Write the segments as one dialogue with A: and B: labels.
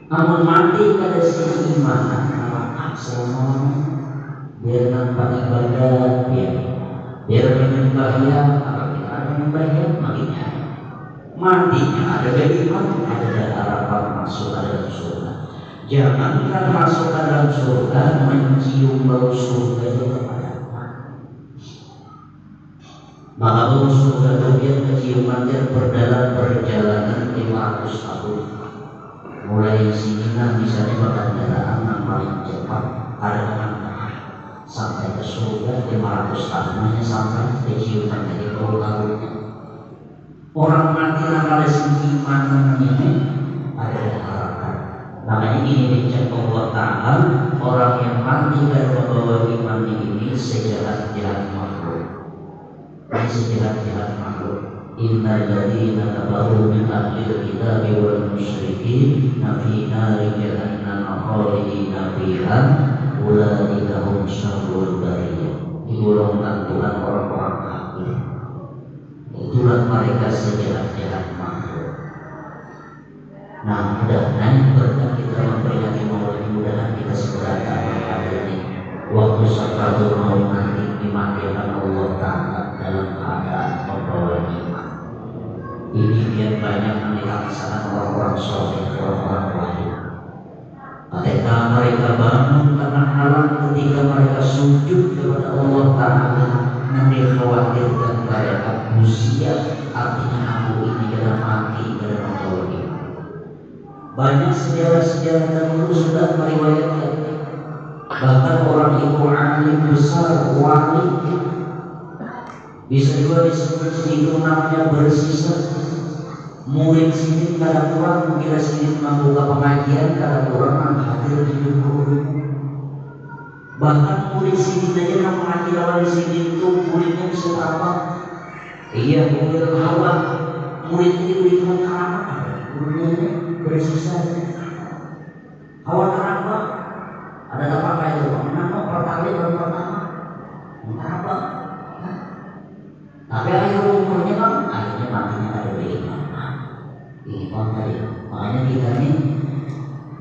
A: Amun mati kada sisi iman nama selama biar nampak ibadah biar menyembahnya kalau kita ada menyembahnya makanya matinya ada iman ada harapan masuk ke dalam surga. Jangankan masuk ke dalam surga mencium bau surga itu kepada maka bau surga itu dia keciumannya berdalam perjalanan 500 tahun. Mulai sini misalnya bakal kendaraan yang paling cepat ada kendaraan sampai ke surga 500 tahunnya sampai keciuman dari bau-baunya. Orang mati kalau iman ini ada harapan. Makanya ini dicontoh Allah Ta'ala, orang yang mati dan membawa iman ini sejahat-jahat makhluk. Ini sejahat-jahat makhluk. Innal ladzina kafaru min ahlil kitabi wal musyrikin fi nari jahannam khalidina fiha ulaika hum syarrul bariyah. Digolongkan Tuhan orang-orang kafir. Itulah mereka sejahat-jahat makhluk. Nah, mudah-mudahan berkat kita memperingati Maulid, mudah-mudahan kita segera pada ini waktu sakratul maut nanti dimatikan Allah Ta'ala dalam keadaan membawa iman. Ini biar banyak dilaksanakan orang-orang soleh, orang-orang wahid. Ketika mereka bangun karena halang, ketika mereka sujud kepada Allah Ta'ala, nanti khawatirkan mereka usia, artinya aku ini kena mati kena membawa iman. Banyak sejarah-sejarah dahulu sudah meriwayatkan, bahkan orang itu alim besar, wali, bisa juga disebut itu namanya bersisa. Murid sini kada kurang, bila sini membuka pengajian kada kurang hadir 70. Bahkan murid sini saja yang mengaji lawan di sini itu muridnya bisa apa? Iya, murid hawa, murid ini murid apa? Muridnya bersisa. Hawa apa? Ada apa kayak itu? Kenapa pertali baru pertama? Kenapa? Tapi akhir umurnya kan akhirnya matinya ada beriman. Iman tadi. Makanya kita ini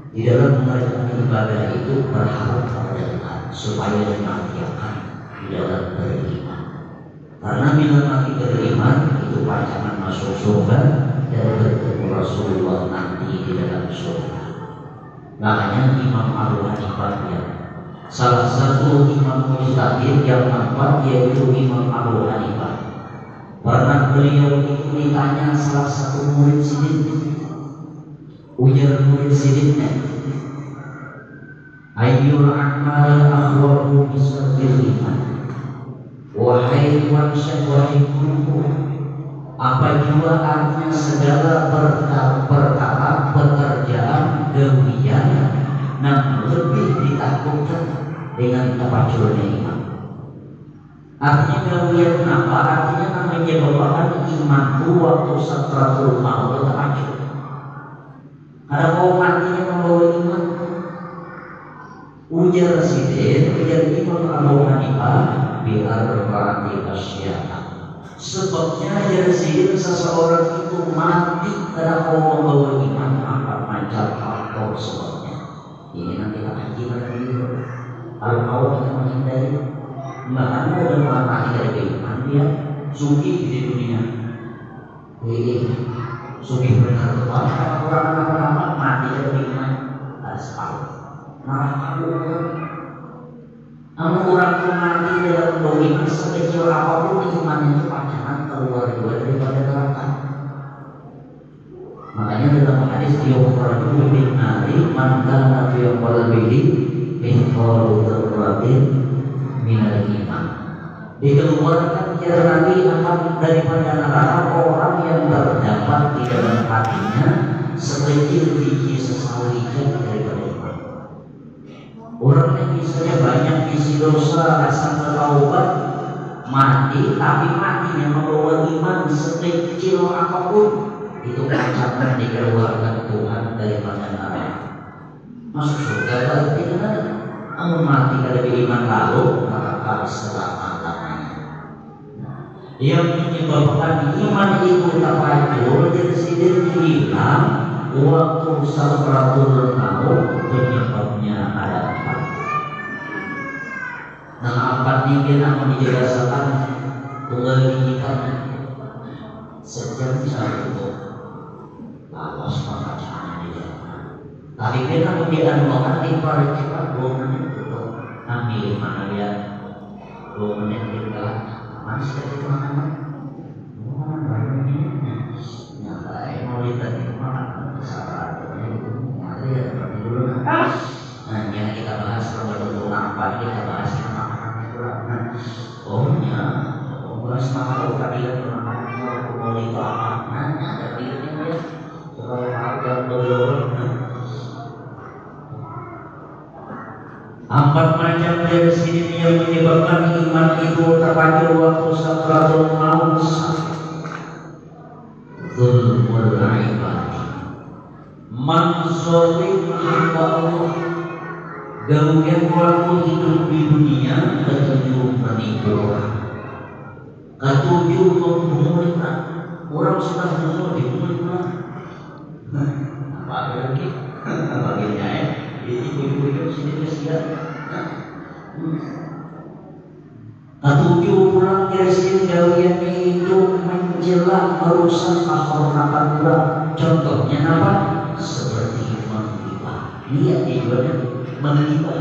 A: di dalam mengerjakan ibadah itu berharap kepada Tuhan supaya dimatikan di dalam beriman. Karena bila mati beriman itu pasangan masuk surga dan bertemu Rasulullah nanti di dalam surga. Makanya Imam Abu Hanifah salah satu imam mujtahid yang nampak yaitu Imam Abu Hanifah. Pernah beliau itu ditanya salah satu murid sidin, ujar murid sidinnya, ayyul a'mal akhwaru bisarril iman. Wahai manusia, wahai guruku, apa juga artinya segala perkara pekerjaan demikian yang lebih ditakutkan dengan kepacuannya iman. Artinya kemudian apa? Artinya menyebabkan imanku waktu sakratul maut terhancur. Karena kau matinya membawa iman. Ujar sidin, ujar Imam Abu Hanifah biar berarti asyana. Sebabnya ujar sidin seseorang itu mati karena kau membawa iman apa macam faktor sebabnya. Ini nanti akan gimana dulu. Kalau kau kita menghindari makanya udah mati dari iman dia suki di dunia. Suki benar kalau orang apa mati dari iman asal. Nah kamu orang mati dalam iman sekecil apapun imannya itu pacaran keluar daripada neraka. Makanya dalam hadis yukhraju min nari man kana fi qalbihi mithqalu dzarratin minal iman. Dikeluarkan dari akan daripada neraka orang yang terdapat di dalam hatinya sekecil biji sesawijan daripada iman. Orang yang misalnya banyak isi dosa rasa bertaubat mati, tapi matinya membawa iman sekecil apapun, itu ancaman dikeluarkan Tuhan daripada neraka. Masuk surga kalau tidak ada. Amun mati kada beriman lalu maka selama-lamanya. Yang menyebabkan iman itu terhancur jadi sidin hilang waktu sakratul maut penyebabnya ada empat. Nah empat ini akan dijelaskan tunggal dijikan sejam satu awas pembacaan dia. Tapi kita kemudian mengerti para cepat 2 menit itu ambil mana dia 2 menit kita masih ada itu mana banyak ini nyampai mau ditanya mana salah ada ya dulu nah yang kita bahas kalau untuk apa kita bahas makanan itu oh ya bahas makanan keadilan makanan mau itu apa nanya dari ini ya kalau ada dulu empat macam dari sini yang menyebabkan iman itu terpanggil waktu sakratul maut. Zulmul ibadi, menzolim hamba Allah. Gawian waktu hidup di dunia ketujuh menipu, ketujuh membunuhkan orang sudah bunuh dibunuhkan. Apa lagi? Bagiannya ya. Ibu-ibu sini kesian. Ketujuh pulang dari sini gawian itu menjelang merusak kehormatan orang. Contohnya apa? Seperti menggibah. Lihat tujuannya menggibah.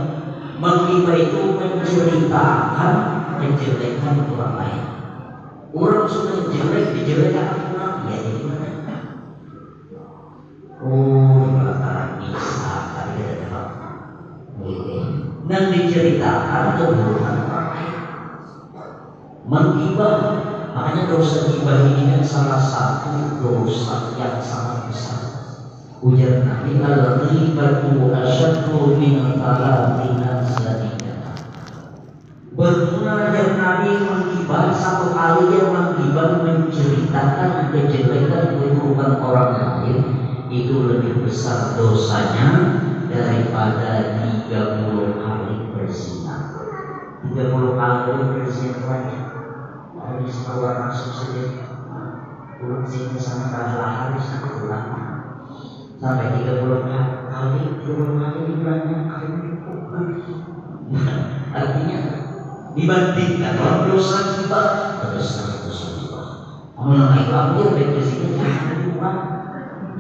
A: Menggibah itu menceritakan kejelekan orang lain. Orang sudah jelek dijelekan orang ya gimana? Oh, pelataran Isa tadi ada apa? Dan diceritakan keburukan orang lain. Menggibah, makanya dosa gibah ini kan salah satu dosa yang sangat besar. Ujar Nabi al-ghibatu asyaddu min talatina sadina. Bermunajat Nabi menggibah satu kali yang menggibah menceritakan kejelekan keburukan orang lain itu lebih besar dosanya daripada 30 kali berzina. 30 kali berzina banyak. Habis keluar masuk saja. Pulang sini sama kalah habis aku pulang. Sampai 30 kali dibilangnya artinya dibandingkan kalau dosa kita dosa kita. Mulai ambil dari sini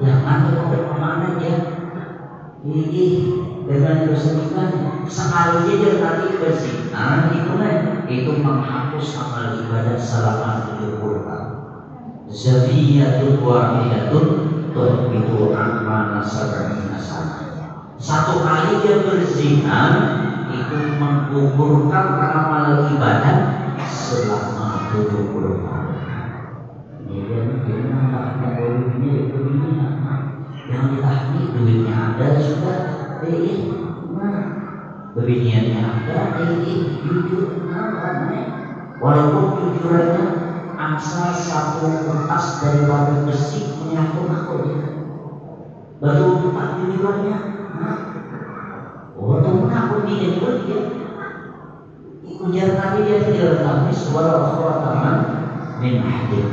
A: jangan kemana aja. Ini dengan dosa kita sekali aja nanti berzina itu menghapus amal ibadah selama 70 tahun. Zawiyatun wahidatun tuhbitu amana sab'ina sana. Satu kali dia berzina itu menggugurkan amal ibadah selama 70 tahun. Dia gimana duitnya itu yang ditahmi duitnya ada sudah beginiannya ada jujur walaupun jujurannya asal satu kertas dari batu besi menyatu ya baru tak jujurannya waktu menakut dia ujar Nabi dia tidak tamis walau taman min hadid.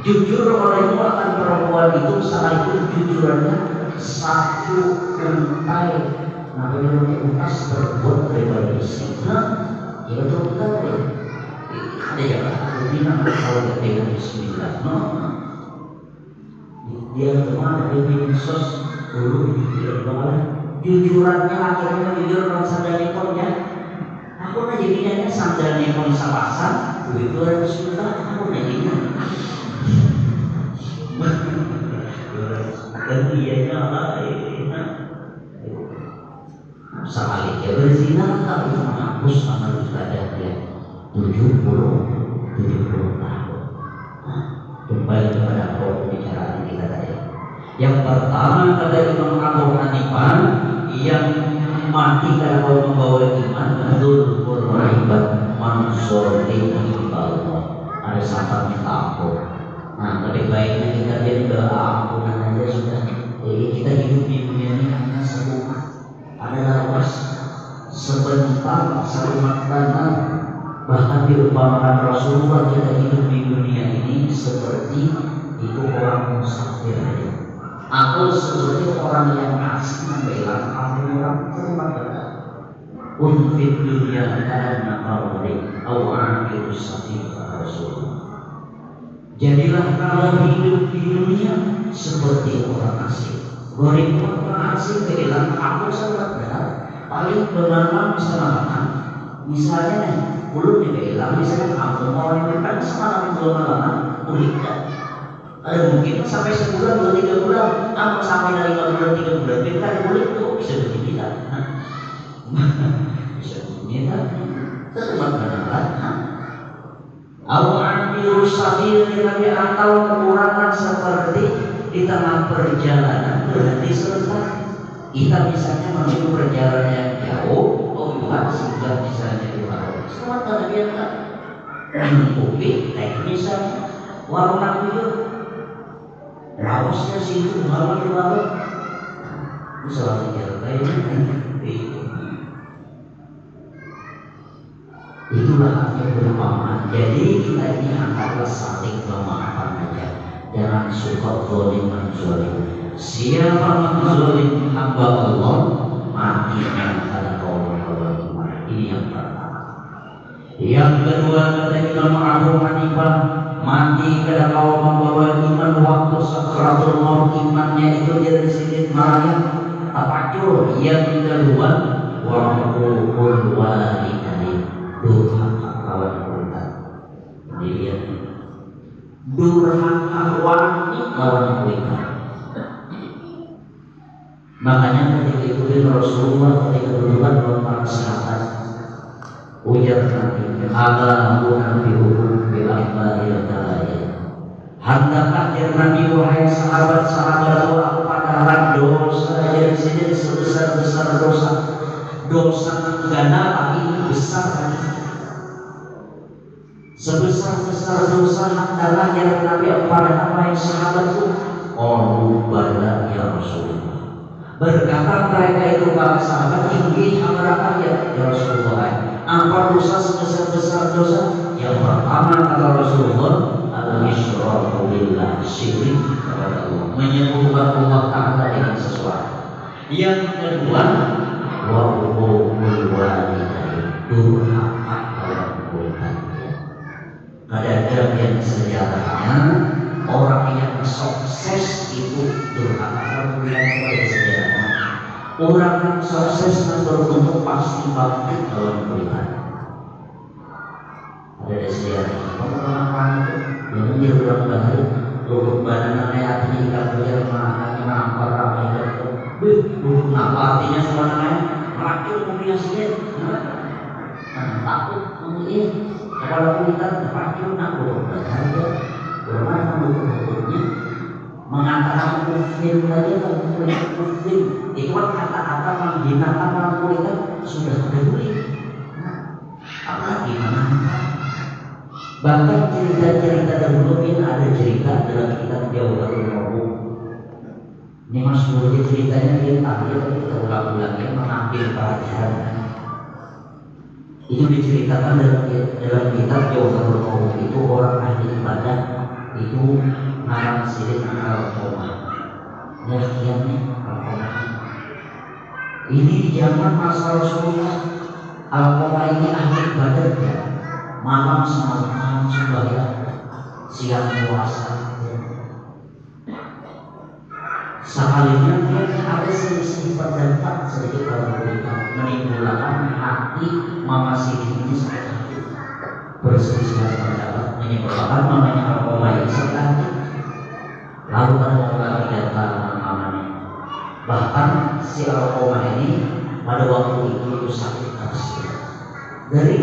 A: Jujur oleh akan perempuan itu saat itu jujurannya satu untai. Nah kalau untas terbuat dari besi, ya betul betul ya. Ada yang bilang kalau dengan Bismillah, dia kemana dia bikin sos dulu dia kemana? Jujurannya akhirnya jujur kalau sandal ikonnya. Aku jadinya sandal ikon sapasang, begitu ada Bismillah, aku jadinya. Dan dia sebaliknya berzina tapi menghapus amal ibadah dia 70 tahun. Kembali kepada pembicaraan kita tadi. Yang pertama kata Imam Abu Hanifah yang mati karena membawa iman betul beribad mansur di Allah. Ada sampai minta ampun. Nah, lebih baiknya kita jadi ampunan aja sudah. Kita hidup di dunia ini hanya serumah, ada lawas sebentar, serumah tanah. Bahkan diumpamakan Rasulullah kita hidup di dunia ini seperti itu orang musafir. Aku seperti orang yang asing membela orang terima kasih. Unfit dunia karena mawari awal safi Rasul. Jadilah kalau hidup di dunia seperti orang asing. Goreng orang asing kehilangan aku sangat benar. Paling benar misalnya, misalnya nih, belum dibilang misalnya kamu mau makan semalam malam kuliah. Ada mungkin sampai sebulan 2-3 bulan, atau sampai dari 5 bulan 3 bulan, kita boleh itu bisa begini tak? Bisa begini tak? Tetap benar. Awan dirusafir dari atau kekurangan seperti di tengah perjalanan berhenti sebentar. Kita misalnya menuju perjalanan yang jauh, iya sudah misalnya di warung. Selamat karena dia tak kopi, teh misalnya, warung itu, rawasnya situ, warung di warung. Misalnya jalan itu. Itulah artinya bermaafan. Jadi kita ini adalah saling memaafkan saja. Jangan suka zalim menzalim. Siapa menzalim hamba Allah mati karena kaum Allah. Ini yang pertama. Yang kedua kata Imam Abu Hanifah, mati karena kaum membawa iman waktu sakaratul maut, imannya itu jadi sedikit marah. Apa itu? Yang kedua wa qul walidain, durhaka kawan kita. Dilihat durhaka wani kawan kita. Makanya ketika itu Rasulullah ketika berdua dengan para sahabat, ujar Nabi, "Ala Nabi hukum bil akbaril kalaya." Hendaklah ya Nabi wahai sahabat-sahabatku apakah dosa yang sini sebesar-besar dosa negara tapi besar. Sebesar-besar dosa adalah yang Nabi kepada wahai sahabatku. Oh bala ya Rasulullah. Berkata mereka itu para sahabat, ingin amarakan ya Rasulullah. Apa dosa sebesar-besar dosa? Yang pertama kata Rasulullah adalah isyraku billah, syirik kepada Allah, menyebutkan Allah Ta'ala dengan sesuatu. Yang kedua wa uqul walidain, durhaka orang tua. Kadang-kadang sejarahnya orang yang sukses itu durhaka orang tua sejarahnya. Orang yang sukses dan beruntung pasti bakti dalam Tuhan. Ada sejarah. Pengalaman itu yang dia benar-benar duduk badan ayat ini kalau dia mengampar ramai itu. Duduk apa artinya sebenarnya? Meracun kombinasinya. Takut mungkin kalau kita meracun aku berharga. Bermana bentuknya? Mengatakan kufir saja kufir itu kan kata-kata menghinakan orang kuliah sudah peduli. Apalagi mana? Bahkan cerita-cerita dahulu ini ada cerita dalam kitab Jauharul Ma'ruf. Ini Mas Budi ceritanya dia tampil kita ulang-ulang mengambil pelajaran. Itu diceritakan dalam kitab Jauharul Ma'ruf. Itu orang ahli ibadah itu ngarang sirik Al-Qomah. Yakinnya Al-Qomah ini di zaman masa Rasulullah. Al-Qomah ini ahli ibadah ya. Malam semalam sembahyang, siang puasa. Sekalinya dia ada selisih pendapat sedikit dalam berita menimbulkan hati mama sirik ini sakit. Berselisih pendapat menyebabkan mamanya Al-Qomah ini sakit. Lalu ada orang datang namanya. Bahkan si Al-Qomah ini pada waktu itu sakit keras. Dari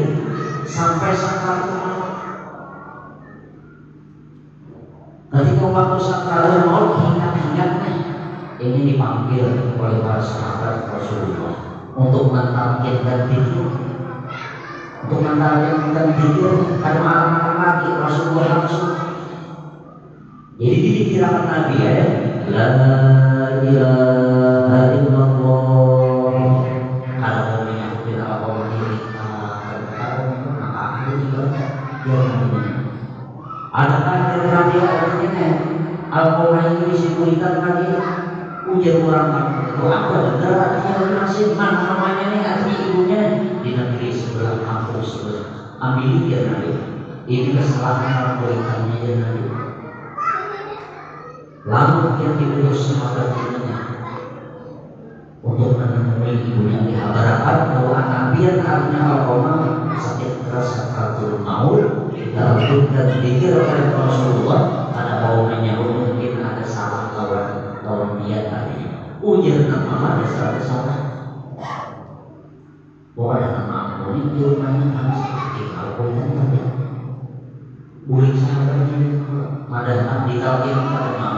A: sampai sakaratul maut. Ketika waktu sakaratul maut ingat-ingatnya ini dipanggil oleh para sahabat Rasulullah untuk mentargetkan tidur. Untuk mentargetkan tidur karena malam lagi Rasulullah langsung. Jadi dikirakan Nabi ya, la ilaha illallah. Kalau mau menyebut apa ini, adakah dari Nabi ini Al-Qomah ini disebutkan Nabi jadi orang itu apa bener artinya masih mana namanya nih arti ibunya di negeri sebelah kampung sebelah ambil dia nanti ini kesalahan orang berikannya ya nanti lalu dia diurus sama batinnya untuk menemui ibunya dihabarkan bahwa anak biar artinya Al-Qamah sakit keras sakratul maut lalu dan dikir oleh Rasulullah ada baunya mungkin ada salah lawan dia tadi ujar nama ada salah bahwa ada nama ini di rumahnya harus kalau kan tadi boleh sahabatnya padahal ditalkin pada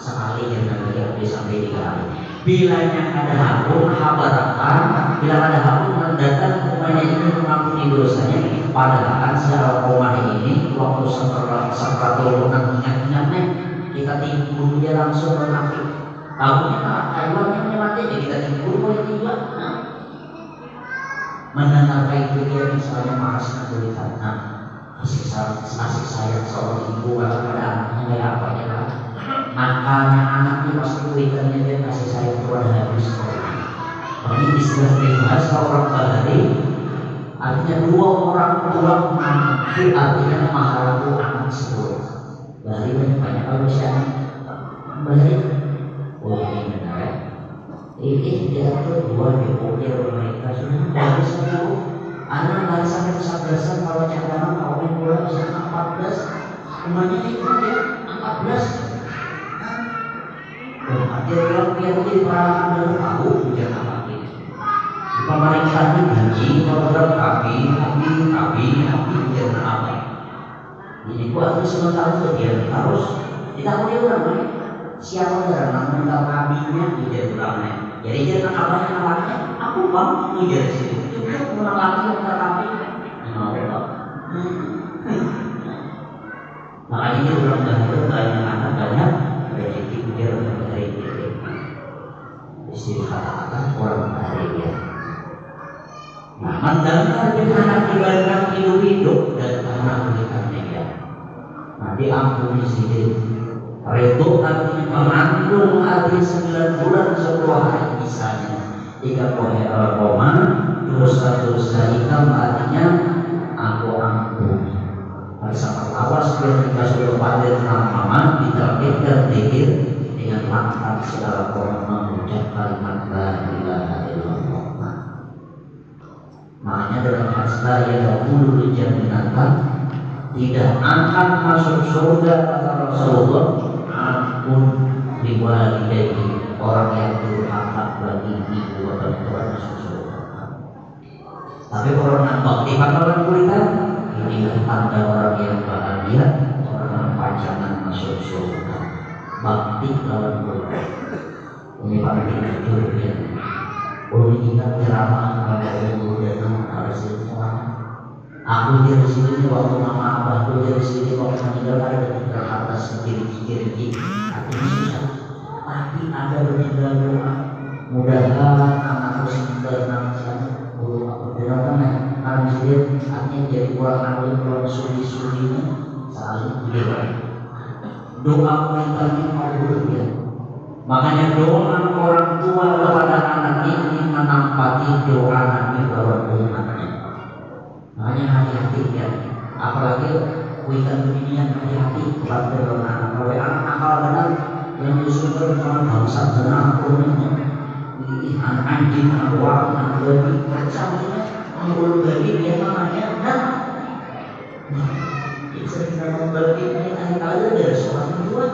A: sekali yang nanti sampai 3 kali bilanya ada hakun habarakan bila ada hakun mendatang rumahnya ini mengampuni dosanya padahal secara rumah ini waktu sakratul maut ingat-ingatnya kita timbul dia langsung mengampuni tahunya ayamnya mati jadi kita timbul boleh juga mendengarkan itu dia misalnya masih tulisan kasih sayang seorang ibu pada anaknya kayak apa ya kan nakalnya anaknya pasti tulisannya dia kasih sayang kepada habis ini istilah bahasa orang Bahari artinya 2 orang tua mampu artinya mahalaku anak 10 Bahari banyak kalau misalnya Bahari oh ini benar ya ini dia tuh 2 diukir mereka sudah dari 10 anak nggak sampai kesabdasan kalau cadangan kawin bola bisa 14 rumahnya itu dia 14 dia bilang biar jadi perangan dalam tahu hujan apa ini di pemerintah ini gaji program kami hujan apa jadi buat itu sementara dia harus tidak boleh orang lain siapa orang namanya kabinya hujan ulangnya jadi jangan apanya namanya aku bang hujan situ pulang lagi kita kami makanya ini orang bahagia banyak anak banyak rezeki ujar dari diri istilah kata-kata orang bahagia nah mendengar dengan anak diberikan hidup dan anak berikannya ya nanti ampuni sedikit redo artinya mengandung arti 9 bulan 10 hari misalnya 3 poin Al-Qamah dosa-dosa hitam artinya aku ampuni bersama awas biar kita sudah pada nama diterbitkan dikir dengan lantang segala orang mengucap kalimat la ilaha illallah makanya dalam hadis la yadkhulul jannata tidak akan masuk surga kata Rasulullah ampun liwalidayhi orang yang durhaka bagi ibu dan bapak masuk surga. Tapi orang nampak di pangkalan kulitan ini tanda orang yang bahagia, orang yang panjangan masuk surga. Bakti lawan kulitan. Ini pada jujur ya. Boleh kita ceramah pada ibu dan harus itu. Aku dari sini waktu mama abahku dari sini waktu meninggal ada di atas kiri aku susah. Tapi ada berjalan doa mudah-mudahan anakku tenang saja belum aku bilang kan sendiri artinya jadi kurang alim kurang sulit-sulitnya saling doa mintanya Allah ya makanya doa orang tua kepada anak ini menampati doa Nabi bahwa umatnya makanya hati-hati ya apalagi witan beginian hati-hati kepada anak kalau anak akal benar yang disuruh sama bangsa benar ini anak anjing, anak warung, anak babi samanya menggulung babi dia namanya jadi sering nama babi ini kali-kali dari seorang dua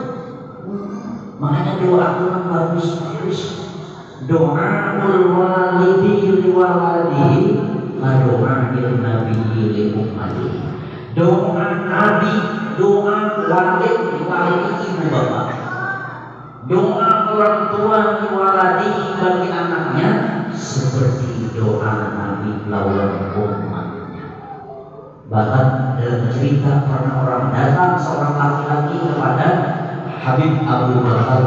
A: makanya doa aku yang bagus doa walidi liwaladihi doa nabi li ummatihi doa nabi doa walid liwaladihi ibu bapak doa orang tua waladi bagi anaknya seperti doa Nabi lawan umatnya. Bahkan dalam cerita pernah orang datang seorang laki-laki kepada Habib Abu Bakar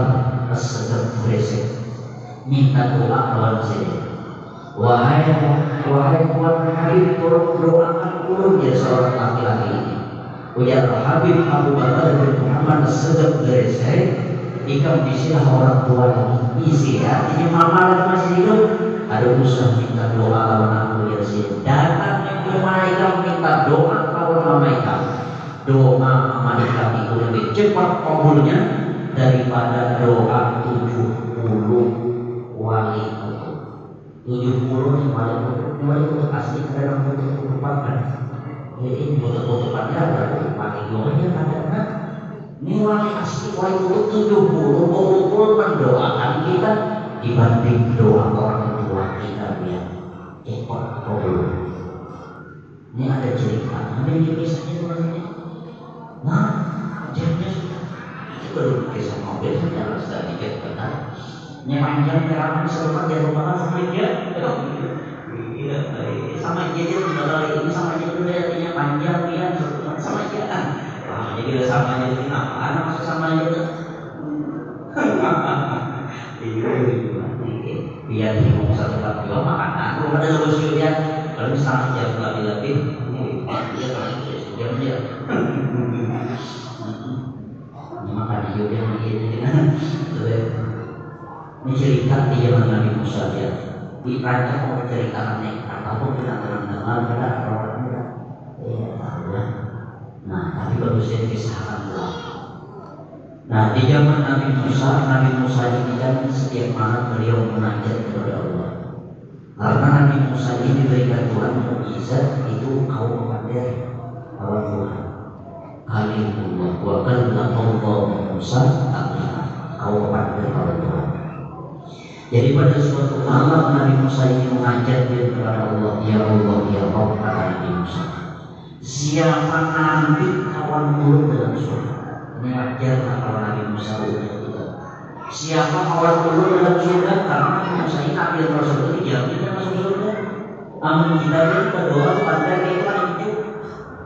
A: As-Siddiq Gresik minta doa lawan sini. Wahai Tuan Habib, doakan ulun ya seorang laki-laki ini. Ujar Habib Abu Bakar bin Muhammad As-Siddiq Gresik Ikam bisilah orang tua isi ya. Jadi mama lagi masih hidup. Ada usaha minta doa lawan aku ya sih. Datang ke rumah ikam minta doa lawan mama ikam. Doa mama ikam itu lebih cepat kabulnya daripada doa 70 wali itu. 70 nih wali itu asli kadang foto kan. Jadi foto-fotoannya ada wali doanya kadang. Ini wali asli wali itu 70 betul mendoakan kita dibanding doa orang tua kita yang cepat kabul. Ini ada cerita. Ada kisahnya sebenarnya. Nah, cerita itu baru kisah mobil saja sudah diceritakan. Ini panjang keramat selama dia lupakan sama dia. Iya, sama dia ini sama dia itu artinya panjang dia sama dia kan. Jadi sama aja itu apa? Anak masuk sama aja tuh. Biar di mau satu kali juga makan. Aku ada solusi ya. Kalau misalnya jam lebih, dia kalau jam dia. Makan juga begini. Ini cerita di zaman Nabi Musa ya. Di Prancis mau ceritakan ataupun kita teman-teman pada orang muda. Iya tahu ya. Nah, tapi bagusnya disahkan dulu. Nah, di zaman Nabi Musa ini kan setiap malam beliau munajat kepada Allah. Karena Nabi Musa ini diberikan Tuhan mukjizat itu kaum kepada kawan Tuhan. Kalimullah wa kallama Musa taklima. Kaum kepada kawan Tuhan. Jadi pada suatu malam Nabi Musa ini mengajak kepada Allah, ya Allah, ya Rabb, kata Nabi Musa. Siapa nanti kawan mulut dalam surga? Ini wajar kalau Nabi Musa juga. Siapa kawan mulut dalam surga? Karena Musa ini ambil Rasul itu dijamin dan masuk surga. Amin kita berdoa pada dia paling itu.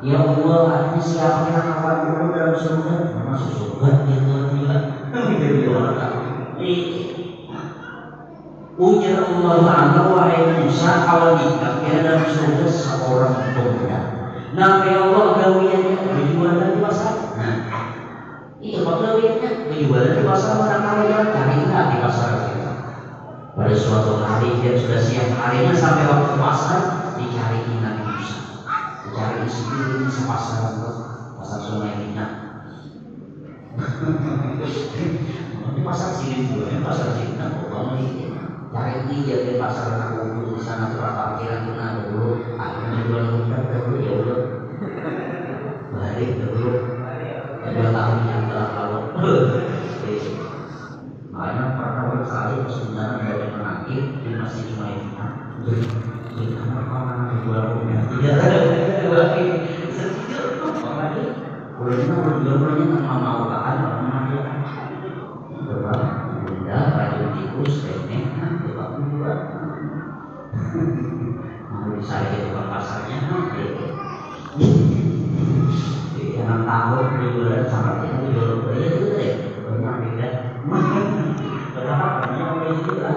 A: Ya Allah, artinya siapa yang kawan mulut dalam surga? Masuk surga itu juga. Jadi orang tak. Ujar Allah Ta'ala, wahai Musa, awalika dalam surga seorang pemuda. Nabi Allah gawiannya berjualan di pasar. Nah, itu gawiannya berjualan di pasar. Mana dia cari di pasar kita. Pada suatu hari dia sudah siap harinya sampai waktu pasar dicari Nabi Musa. Dicari sendiri di pasar Sungai Minyak. Di pasar sini juga, pasar sini cari dia di pasar anak di sana tempat parkiran benar dulu. Akhirnya jual mudah dulu ya udah. Balik dulu. 2 tahun yang telah lalu. Makanya pertama kali sebenarnya dari menakir di masjid Jumainah. Jadi karena jual mudah tidak ada lagi. Sedikit lagi. Ulama jualnya kan mau kan mana dia. Berapa? Bunda rajin tikus teknik. Mau saya ke tukang pasarnya, jangan tahu jualan sama dia jual beli itu deh, banyak beda. Berapa banyak beli juga.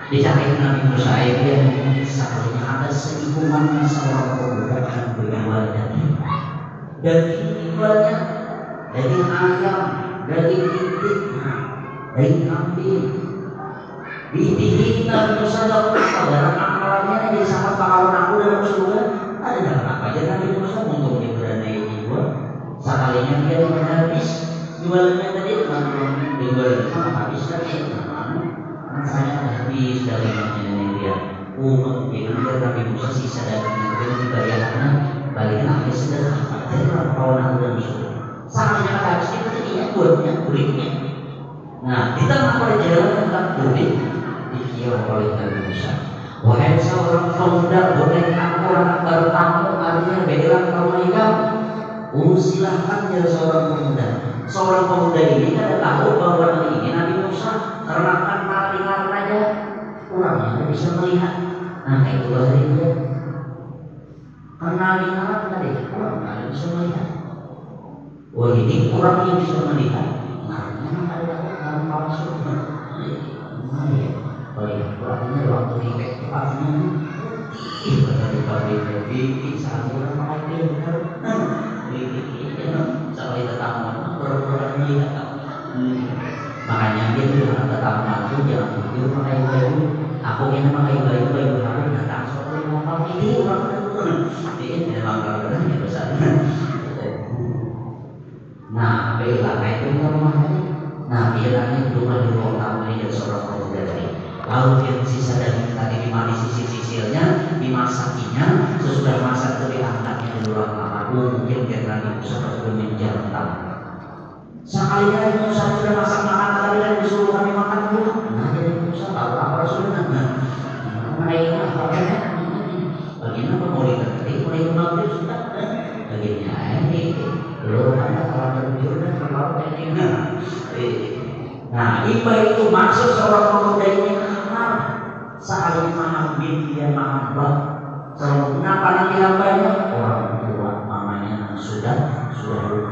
A: Dicari Nabi Musa dia misalnya ada seibuman seorang pemuda yang beribadah. Daging banyak, daging ayam, daging itik, daging kambing. Ditinggi Nabi Musa dalam amalannya jadi sama kawan aku dalam surga. Ada dalam apa aja Nabi Musa untuk diberani jiwa. Sekalinya dia habis jualannya tadi teman-teman jualan sama habis tadi teman-teman. Saya habis dari nenek dia. Dengan dia Nabi Musa sisa dagingnya dia dibayar karena bagian akhir sudah jadi kawan aku dalam surga. Sekalinya habis itu tadinya buatnya kulitnya. Nah kita pada jalan tentang kulit. Dikira oleh Nabi Musa. Wahai seorang pemuda, boleh aku anak bertamu artinya belang kamu ikam. Silahkan jadi seorang pemuda. Seorang pemuda ini kada tahu bahwa ini Nabi Musa karena kan malingan aja orangnya tidak bisa melihat. Nah itu bahasa dia. Karena malingan tadi orang tidak bisa melihat. Wah ini orang yang bisa melihat. Nah memang ada orang palsu. Oh iya, artinya waktu di artinya pada di sana orang pakai benar. Sekali tetamu orang-orang datang mantu jangan jujur pakai baju. Aku ini pakai baju harus datang suatu mau ini orang ini memang kalau besar. Nah, bela itu rumahnya. Nah, bilangnya rumah di ruang tamu ini dan seorang pemuda tadi. Lalu dia sisa daging tadi dimari sisi-sisilnya, dimasakinya, sesudah masak itu diangkatnya di ruang kamar. Mungkin karena Musa sudah menjantan. Sekalinya Musa sudah masak makanan tadi dan disuruh kami makan dulu. Nah, jadi Musa tahu apa sudah. Mereka pakainya, bagaimana mau dikatakan? Mulai kembali sudah. Bagaimana ini? Belum ada kalau terjun dan terlalu ini. Nah, iba itu maksud seorang pemuda ini kamar. Saling mengambil dia menghambang. Kenapa nanti hambanya? Orang tua mamanya sudah lupa.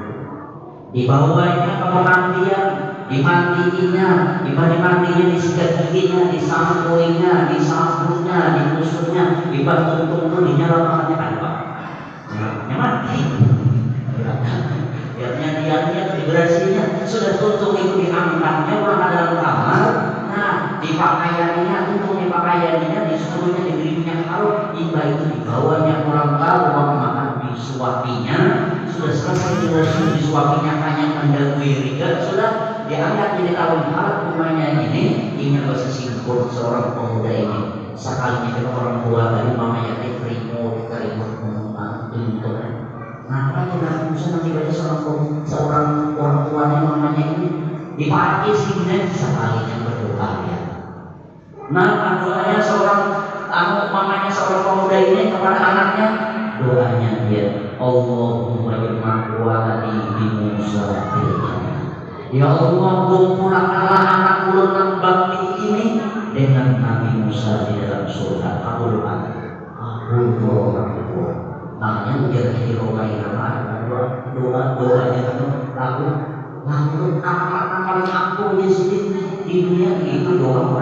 A: Dibawanya ke pemandian, dimandiinnya, disikat giginya, disampuinya, disambutnya, digusurnya, dibantu dinyala makannya kan Pak. Mati. Dia diberasinya sudah tutup itu diangkatnya orang dalam kamar. Nah, dipakaiannya untuk dipakaiannya disuruhnya diberi minyak harum. Iba itu dibawanya orang tahu mau makan disuapinya. Sudah selesai disuapinya hanya mendagui riga sudah diangkat jadi tahun halat rumahnya ini. Ingat bahasa simpul seorang pemuda ini. Sekalinya dengan orang tua tadi mamanya kerimut untuk Kenapa tidak bisa nanti baca seorang orang tuanya mamanya ini dipakai sehingga sekalinya berdoa ya. Nah doanya mamanya seorang pemuda ini kepada anaknya doanya dia Allahumma jma'waladi bi Musa ya Allah kumpulkanlah anak ulun yang bakti ini dengan Nabi Musa di dalam surga. Kabulkan orang tua. Makanya ujar di rogai nama doanya itu lagu kamar aku di sini di dunia itu doa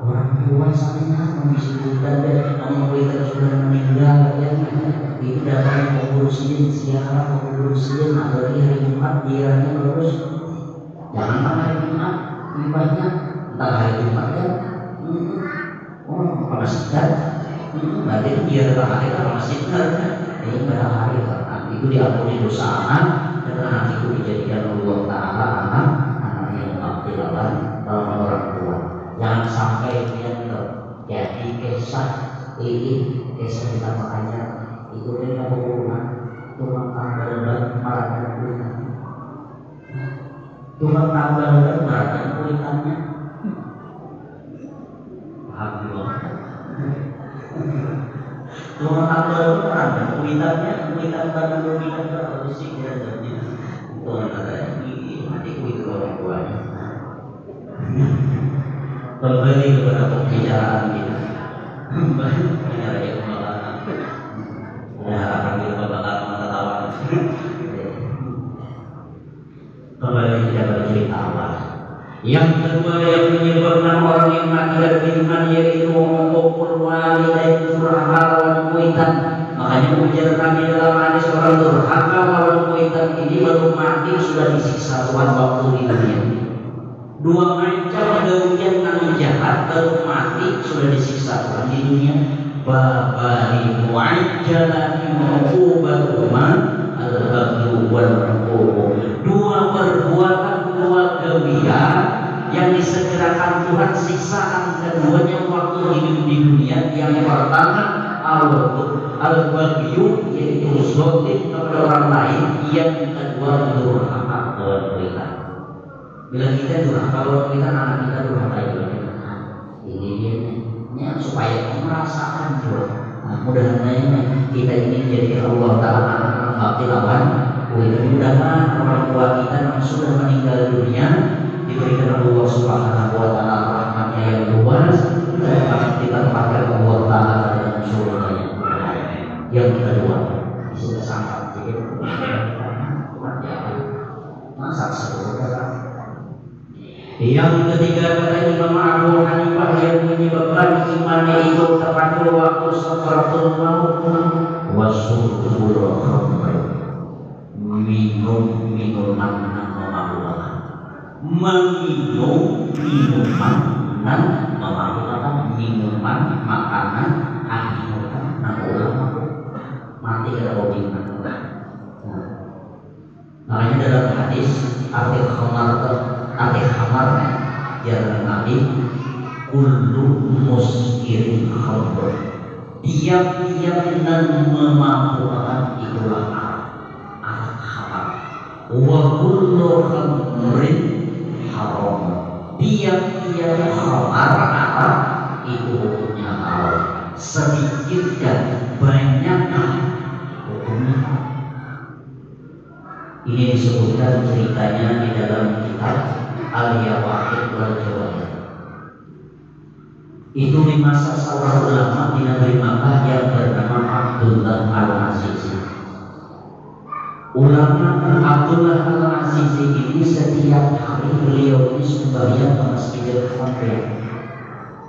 A: orang tua sana membisikan dan memberikan sudah meninggal ya itu datang mengurusin siapa mengurusin atau hari Jumat dia terus jangan hari Jumat ibadahnya entah hari Jumat ya pastikan berarti dia adalah hari masjid ini pada hari itu diampuni dosa anak dan anak itu dijadikan Allah Ta'ala anak yang mengabdilakan dalam orang tua. Jangan sampai dia jadi kisah kita makanya itu dengan hubungan Tuhan tambah marahkan kulitan Tuhan tambah marahkan kulitannya Alhamdulillah Tuhan tambah marahkan kulitan pada kulitan berusia dia jadi Tuhan ada mati kulit orang tuanya kembali kepada pembicaraan kita bicara yang malah ya akan kita bakal mengetawa kembali kita bercerita awal. Yang kedua yang menyebabkan orang yang mati dan beriman yaitu mengukul walidain durhaka lawan kuitan. Makanya ujar kami dalam hadis orang durhaka lawan kuitan ini baru mati sudah disiksa Tuhan waktu di dunia. Dua macam kerugian yang jahat baru mati sudah disiksa Tuhan di dunia. Babari mu'ajjalati ma'ubatuma al-baglu wal-rukuh. Dua perbuatan dua kebiasaan yang disegerakan Tuhan siksaan keduanya waktu hidup di dunia. Yang pertama al-bagyu yaitu zolim kepada orang lain. Yang kedua durhaka lawan kuitan. Bila kita durhaka lawan kuitan anak kita durhaka ini dia supaya merasakan juga. Mudah-mudahan kita ini jadi Allah Ta'ala anak bakti lawan mudah-mudahan orang tua kita yang sudah meninggal dunia diberikan Allah Subhanahu wa Ta'ala rahmatnya yang luas dan kita tempatkan Allah Ta'ala dalam surganya. Yang kedua sudah sangat jadi masak seluruh. Yang ketiga kata Imam Abu Hanifah yang menyebabkan imannya itu terpakai waktu sakaratul maut wasyurul khamr minum minuman yang memabukkan. meminum minuman dan memakan minuman makanan akibat nah ulama mati kada bobina. Makanya dalam hadis arti khamar yang Nabi kullu muskirin khamr, tiap-tiap dan memabukkan itulah arak khamar. Wa kullu khamrin haram, tiap-tiap khamar arak itu hukumnya haram. Sedikit dan banyak hukumnya haram. Ini disebutkan ceritanya di dalam kitab Al-Yawaqid wal Jawaid. Itu di masa seorang ulama di negeri Makkah yang bernama Abdullah Al-Azizi. Ulama Abdullah Al-Azizi ini setiap hari beliau ini sembahyang ke Masjidil Haram